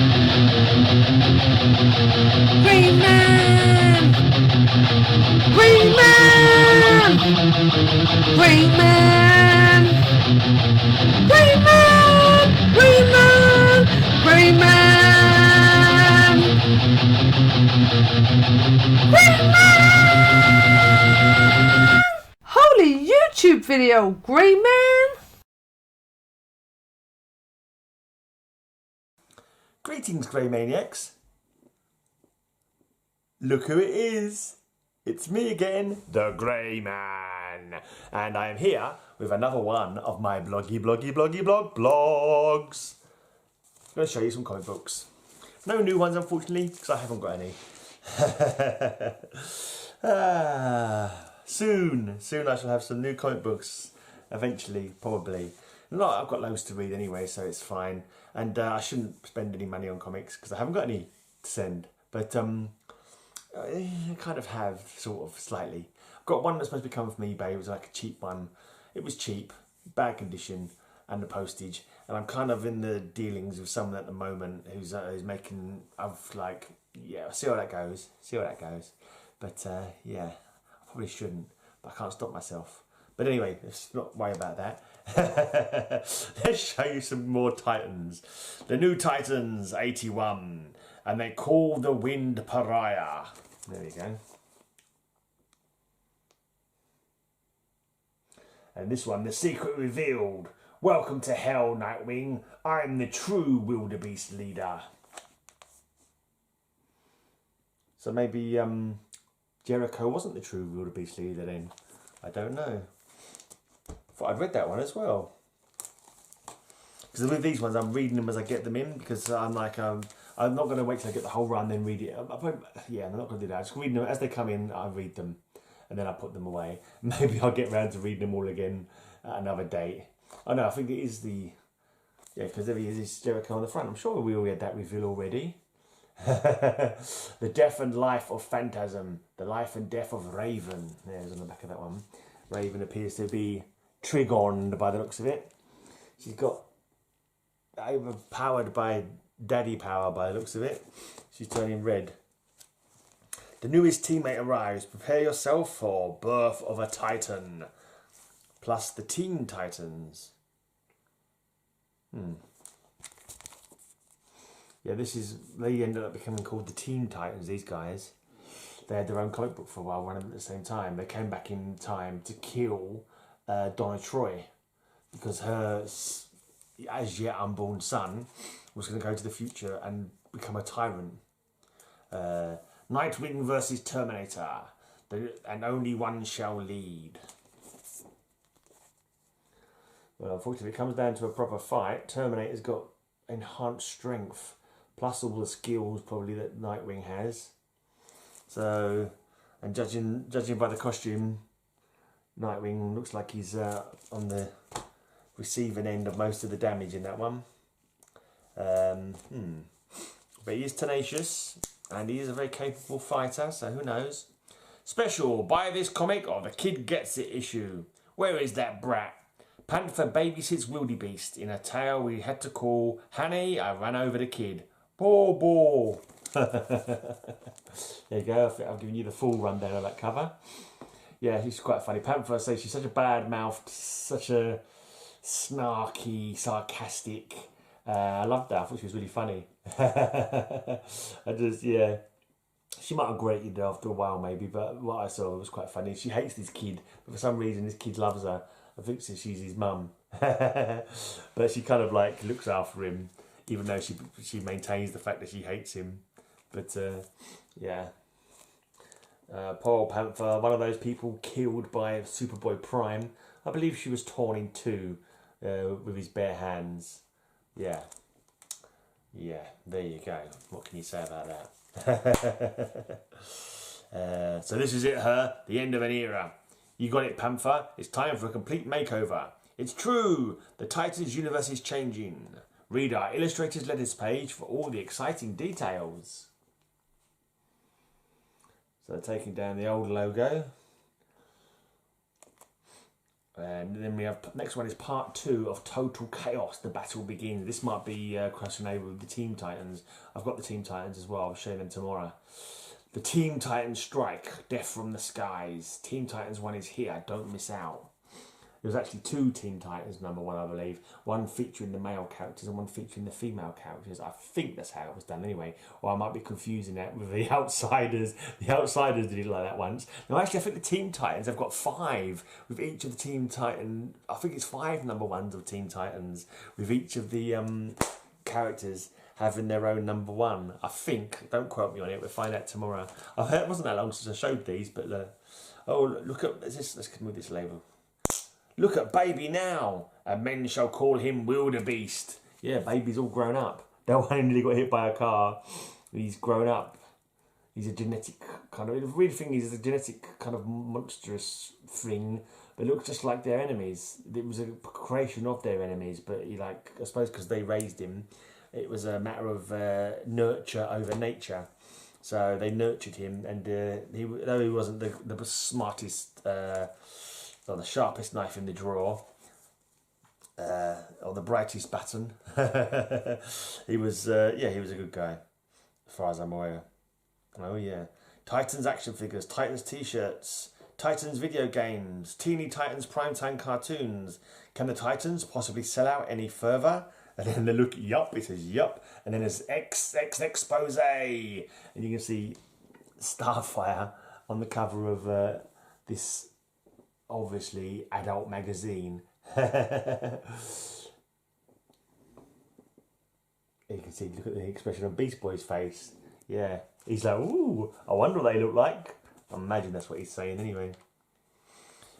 Green Man! Green Man! Green Man! Green Man! Green Man! Green Man! Green Man! Holy YouTube video, Green Man! Greetings, Grey Maniacs. Look who it is. It's me again, the Grey Man. And I am here with another one of my blogs. I'm going to show you some comic books. No new ones, unfortunately, because I haven't got any. Soon I shall have some new comic books. Eventually, probably. I've got loads to read anyway, so it's fine. And I shouldn't spend any money on comics because I haven't got any to send. But I kind of have, sort of, slightly. I've got one that's supposed to be coming from eBay. It was like a cheap one. It was cheap, bad condition, and the postage. And I'm kind of in the dealings with someone at the moment who's making, yeah, see how that goes. But yeah, I probably shouldn't, but I can't stop myself. But anyway, let's not worry about that. Let's show you some more Titans. The new Titans 81, and they call the wind pariah. There we go. And this one, the secret revealed. Welcome to hell, Nightwing. I'm the true wildebeest leader. So maybe Jericho wasn't the true wildebeest leader then. I don't know. I'd read that one as well. Because with these ones, I'm reading them as I get them in, because I'm like, I'm not going to wait till I get the whole run, then read it. I'm not going to do that. I'm just reading them as they come in. I read them, and then I put them away. Maybe I'll get around to reading them all again at another date. Oh no, I think it is the, yeah, because there he is, it's Jericho on the front. I'm sure we all had that reveal already. The death and life of Phantasm, the life and death of Raven. There's on the back of that one. Raven appears to be Trigoned by the looks of it. She's got overpowered by daddy power by the looks of it. She's turning red. The newest teammate arrives. Prepare yourself for birth of a Titan. Plus the Teen Titans. Yeah, they ended up becoming called the Teen Titans, these guys. They had their own comic book for a while, running at the same time. They came back in time to kill Donna Troy, because her as yet unborn son was going to go to the future and become a tyrant. Nightwing versus Terminator, and only one shall lead. Well, unfortunately, if it comes down to a proper fight, Terminator's got enhanced strength, plus all the skills probably that Nightwing has. So, and judging by the costume, Nightwing looks like he's on the receiving end of most of the damage in that one. But he is tenacious, and he is a very capable fighter, so who knows. Special, buy this comic or the kid gets it issue. Where is that brat? Panther babysits wildebeest. In a tale we had to call Honey, I ran over the kid. Boo. There you go, I've given you the full rundown of that cover. Yeah, she's quite funny. Panther, I say, she's such a bad-mouthed, such a snarky, sarcastic. I loved that. I thought she was really funny. Yeah. She might have grated after a while, maybe, but what I saw was quite funny. She hates this kid, but for some reason this kid loves her. I think she's his mum. But she kind of like looks after him, even though she maintains the fact that she hates him. But yeah. Poor old Panther, one of those people killed by Superboy Prime. I believe she was torn in two with his bare hands. Yeah, there you go. What can you say about that? So this is it, the end of an era. You got it, Panther. It's time for a complete makeover. It's true. The Titans universe is changing. Read our Illustrator's Letters page for all the exciting details. So taking down the old logo. And then we have, next one is part 2 of Total Chaos, The Battle Begins. This might be crossing over with the Team Titans. I've got the Team Titans as well, I'll show them tomorrow. The Team Titans Strike, Death from the Skies. Team Titans 1 is here, don't miss out. There was actually 2 Teen Titans #1, I believe. One featuring the male characters and one featuring the female characters. I think that's how it was done anyway. Or I might be confusing that with the Outsiders. The Outsiders did it like that once. No, actually, I think the Teen Titans have got 5 with each of the Teen Titan. I think it's 5 #1s of Teen Titans with each of the characters having their own #1. I think. Don't quote me on it. We'll find out tomorrow. It wasn't that long since I showed these, but oh, look at this. Let's move this label. Look at Baby now, and men shall call him Wildebeest. Yeah, Baby's all grown up. That one nearly got hit by a car. He's grown up. He's a genetic kind of... The weird thing is, he's a genetic kind of monstrous thing, but it looks just like their enemies. It was a creation of their enemies, but he, like, I suppose because they raised him, it was a matter of nurture over nature. So they nurtured him, and though he wasn't the smartest... or the sharpest knife in the drawer, or the brightest baton. he was a good guy, as far as I'm aware. Oh yeah, Titans action figures, Titans t-shirts, Titans video games, Teeny Titans primetime cartoons. Can the Titans possibly sell out any further? And then they look, yup, it says yup, and then there's X expose, and you can see Starfire on the cover of this obviously adult magazine. You can see, look at the expression on Beast Boy's face. Yeah, he's like, ooh, I wonder what they look like. I imagine that's what he's saying anyway.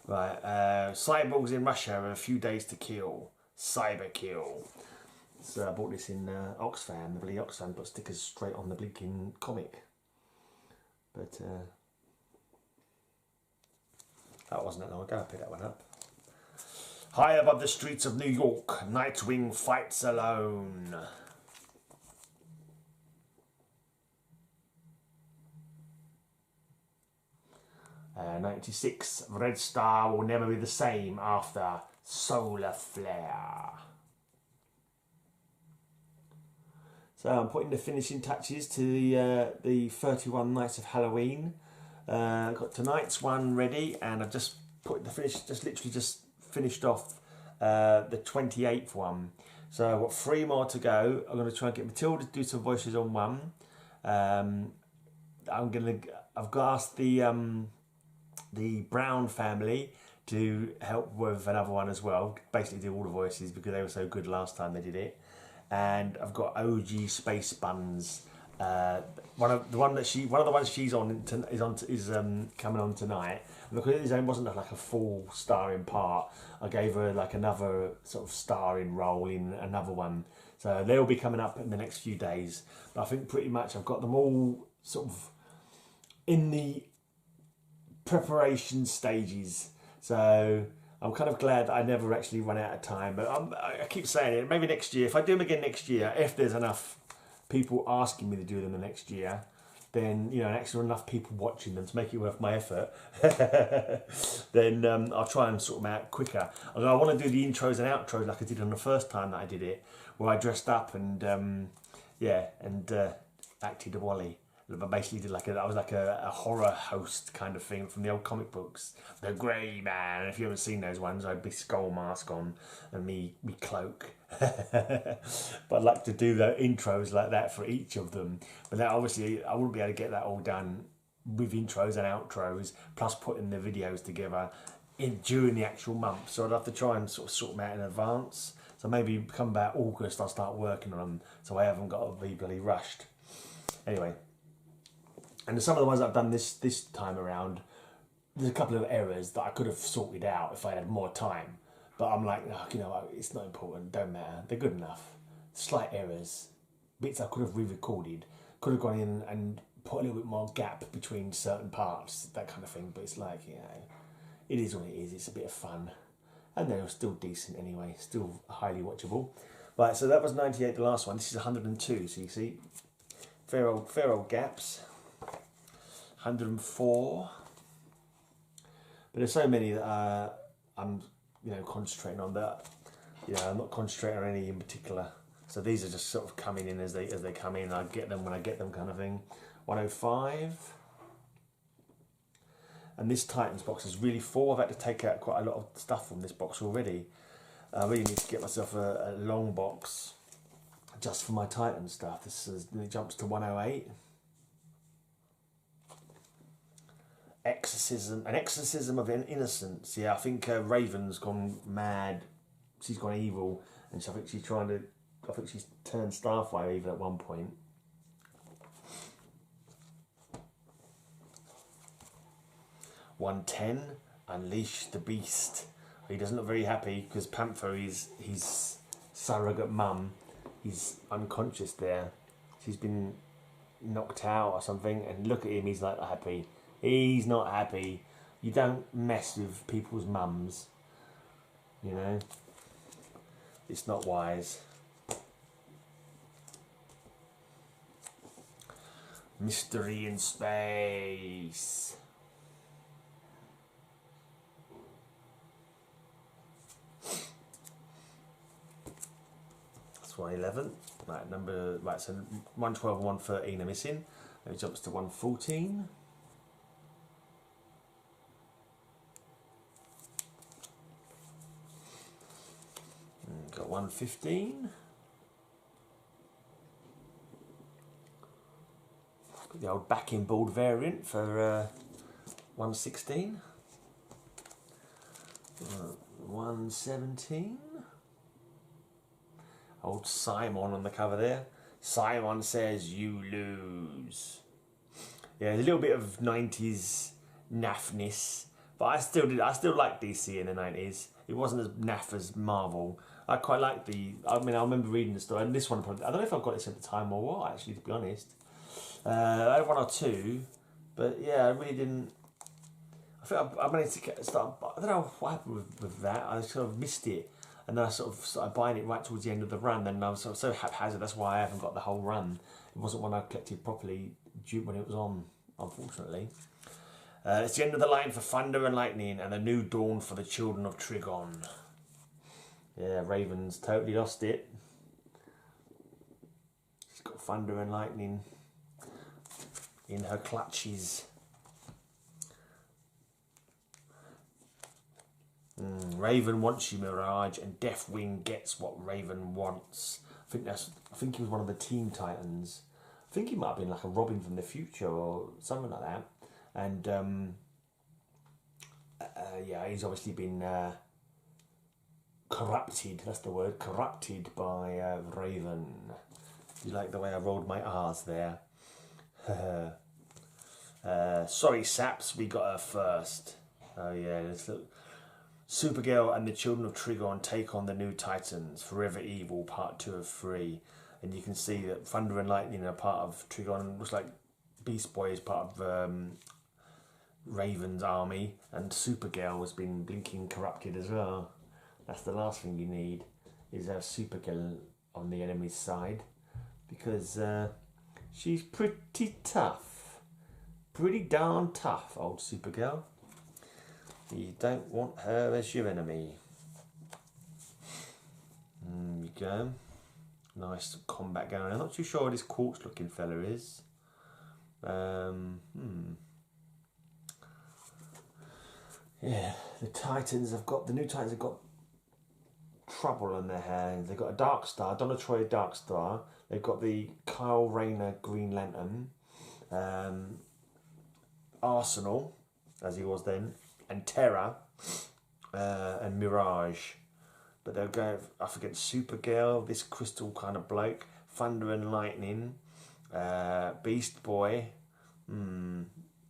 Right, cyborgs in Russia have a few days to kill. Cyber kill. So I bought this in Oxfam. The bloody Oxfam got stickers straight on the blinking comic. But that wasn't that long ago. I picked that one up. High above the streets of New York, Nightwing fights alone. '96, Red Star will never be the same after Solar Flare. So I'm putting the finishing touches to the 31 Nights of Halloween. Got tonight's one ready, and I've just put the finish, literally finished off the 28th one. So I've got 3 more to go. I'm going to try and get Matilda to do some voices on one. I've got to ask the Brown family to help with another one as well. Basically do all the voices because they were so good last time they did it. And I've got OG Space Buns. One of the ones she's on is coming on tonight. Because it wasn't like a full starring part, I gave her like another sort of starring role in another one. So they'll be coming up in the next few days. But I think pretty much I've got them all sort of in the preparation stages. So I'm kind of glad that I never actually run out of time. But I keep saying it, maybe next year, if I do them again next year, if there's enough people asking me to do them the next year, then, you know, actually enough people watching them to make it worth my effort, then I'll try and sort them out quicker. I want to do the intros and outros like I did on the first time that I did it, where I dressed up and acted a Wally. I basically did I was like a horror host kind of thing from the old comic books. The Grey Man. And if you haven't seen those ones, I had my skull mask on and me cloak. But I'd like to do the intros like that for each of them. But now obviously I wouldn't be able to get that all done with intros and outros, plus putting the videos together during the actual month. So I'd have to try and sort them out in advance. So maybe come about August I'll start working on them, so I haven't got to be bloody rushed. Anyway. And some of the ones I've done this time around, there's a couple of errors that I could have sorted out if I had more time. But I'm like, oh, you know, it's not important, don't matter. They're good enough. Slight errors, bits I could have re-recorded, could have gone in and put a little bit more gap between certain parts, that kind of thing. But it's like, you know, it is what it is. It's a bit of fun. And they're still decent anyway, still highly watchable. Right, so that was 98, the last one. This is 102, so you see, fair old gaps. 104, but there's so many that I'm concentrating on that. I'm not concentrating on any in particular. So these are just sort of coming in as they come in. I get them when I get them, kind of thing. 105. And this Titans box is really full. I've had to take out quite a lot of stuff from this box already. I really need to get myself a long box just for my Titan stuff. It jumps to 108. An exorcism of innocence. Yeah, I think Raven's gone mad. She's gone evil, and I think she's turned Starfire even at one point. $110. Unleash the Beast. He doesn't look very happy because Panther is his surrogate mum. He's unconscious there. She's been knocked out or something, and look at him. He's not happy. He's not happy. You don't mess with people's mums. It's not wise. Mystery in space. That's 111. Right, so 112 and 113 are missing. Then it jumps to 114. Got 115. Got the old backing board variant for 116. 117. Old Simon on the cover there. Simon says you lose. Yeah, there's a little bit of 90s naffness, but I still like DC in the 90s. It wasn't as naff as Marvel. I quite like I remember reading the story, and this one probably, I don't know if I got this at the time or what, actually, to be honest. I had one or two, but yeah, I really didn't. I think I managed to start. I don't know what happened with that. I sort of missed it, and then I sort of started buying it right towards the end of the run. And I was sort of so haphazard. That's why I haven't got the whole run. It wasn't one I collected properly when it was on, unfortunately. It's the end of the line for Thunder and Lightning, and a new dawn for the children of Trigon. Yeah, Raven's totally lost it. She's got Thunder and Lightning in her clutches. Raven wants you, Mirage, and Deathwing gets what Raven wants. I think he was one of the Teen Titans. I think he might have been like a Robin from the future or something like that. And yeah, he's obviously been corrupted. That's the word, corrupted by Raven. You like the way I rolled my R's there? Sorry, Saps, we got her first. Oh yeah, let's look. Supergirl and the Children of Trigon take on the New Titans, Forever Evil, Part 2 of 3. And you can see that Thunder and Lightning are part of Trigon. Looks like Beast Boy is part of Raven's army, and Supergirl has been blinking corrupted as well. That's the last thing you need, is have Supergirl on the enemy's side, because she's pretty tough. Pretty darn tough, old Supergirl. You don't want her as your enemy. There you go. Nice combat going on. I'm not too sure what this quartz looking fella is. Yeah, the New Titans have got trouble on their hands. They've got a Dark Star, Donna Troy Dark Star. They've got the Kyle Rayner Green Lantern, Arsenal, as he was then, and Terra, and Mirage. But they'll go up against Supergirl, this crystal kind of bloke, Thunder and Lightning, Beast Boy.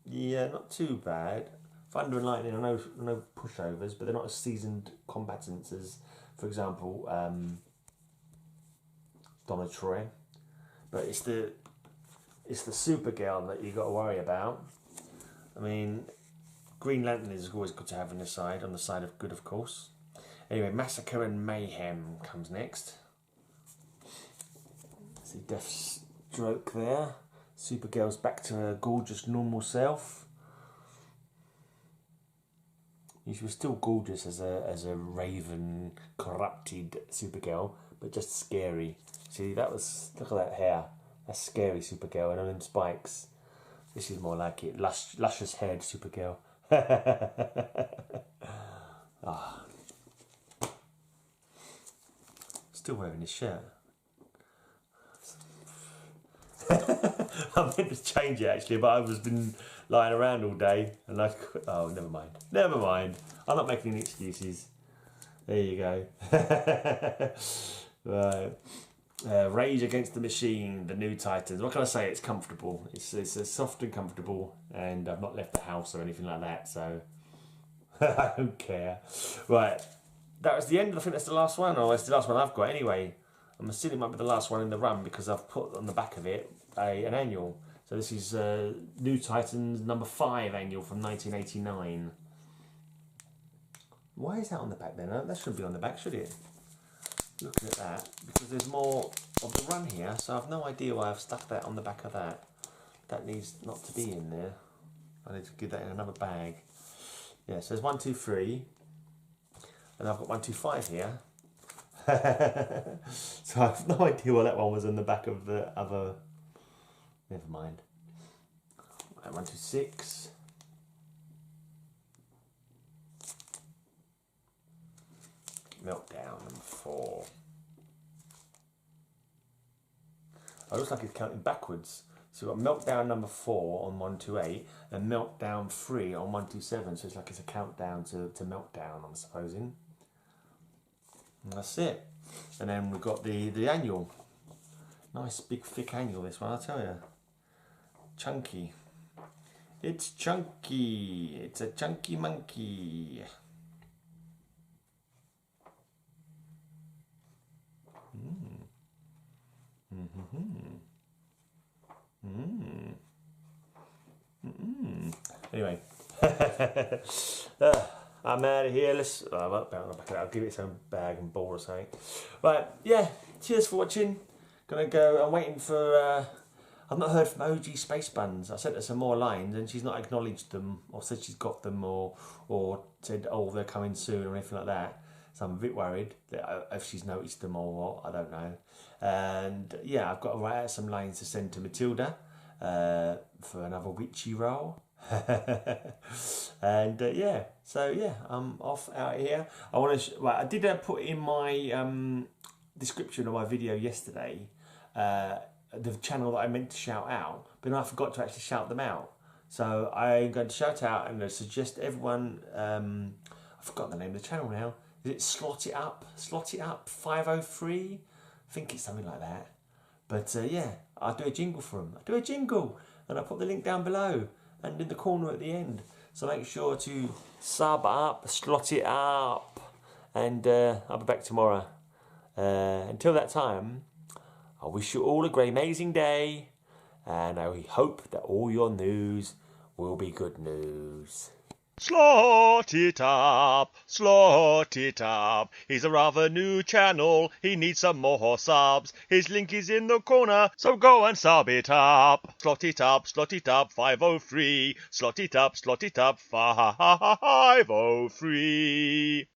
Yeah, not too bad. Thunder and Lightning are no pushovers, but they're not as seasoned combatants as, for example, Donna Troy. But it's the Supergirl that you got to worry about. I mean, Green Lantern is always good to have on the side of good, of course. Anyway, Massacre and Mayhem comes next. See Deathstroke there. Supergirl's back to her gorgeous normal self. She was still gorgeous as a raven corrupted Supergirl, but just scary. See, that was, look at that hair. That's scary Supergirl, and on them spikes. This is more like it, luscious haired Supergirl. Ah. Still wearing his shirt. I meant to change it actually, but I've been lying around all day and like, oh, never mind. Never mind. I'm not making any excuses. There you go. Right. Rage Against the Machine, the new Titans. What can I say? It's comfortable. It's soft and comfortable, and I've not left the house or anything like that, so I don't care. Right. That was the end. I think that's the last one, or it's the last one I've got anyway. I'm assuming it might be the last one in the run because I've put on the back of it an annual. So this is New Titans number 5 annual from 1989. Why is that on the back then? That shouldn't be on the back, should it? Looking at that, because there's more of the run here, so I've no idea why I've stuck that on the back of that. That needs not to be in there. I need to give that in another bag. Yeah, so there's 1, 2, 3. And I've got 1, 2, 5 here. So I have no idea why that one was on the back of the other. Never mind. 1, 2, 6. Meltdown number 4. Oh, it looks like it's counting backwards. So we've got Meltdown number 4 on 128 and Meltdown 3 on 127. So it's like it's a countdown to Meltdown, I'm supposing. And that's it. And then we've got the annual. Nice big thick annual, this one, I'll tell you. Chunky. It's chunky. It's a chunky monkey. Anyway, I'm out of here. I'll give it its own bag and ball or something. Right, yeah. Cheers for watching. Gonna go. I'm waiting for. I've not heard from OG Space Buns. I sent her some more lines and she's not acknowledged them or said she's got them or said, oh, they're coming soon or anything like that. So I'm a bit worried that if she's noticed them or what, I don't know. And yeah, I've got to write out some lines to send to Matilda for another witchy role. And yeah, so yeah, I'm off out here. I want to. I did put in my description of my video yesterday the channel that I meant to shout out, but I forgot to actually shout them out. So I'm going to shout out and suggest everyone. I forgot the name of the channel now. Is it Slot It Up? Slot It Up 503? I think it's something like that. But yeah, I'll do a jingle for them. I'll do a jingle, and I'll put the link down below and in the corner at the end. So make sure to sub up, slot it up, and I'll be back tomorrow. Until that time, I wish you all a great, amazing day, and I hope that all your news will be good news. Slot it up, slot it up. He's a rather new channel, he needs some more subs. His link is in the corner, so go and sub it up. Slot it up, 503. Slot it up, 503.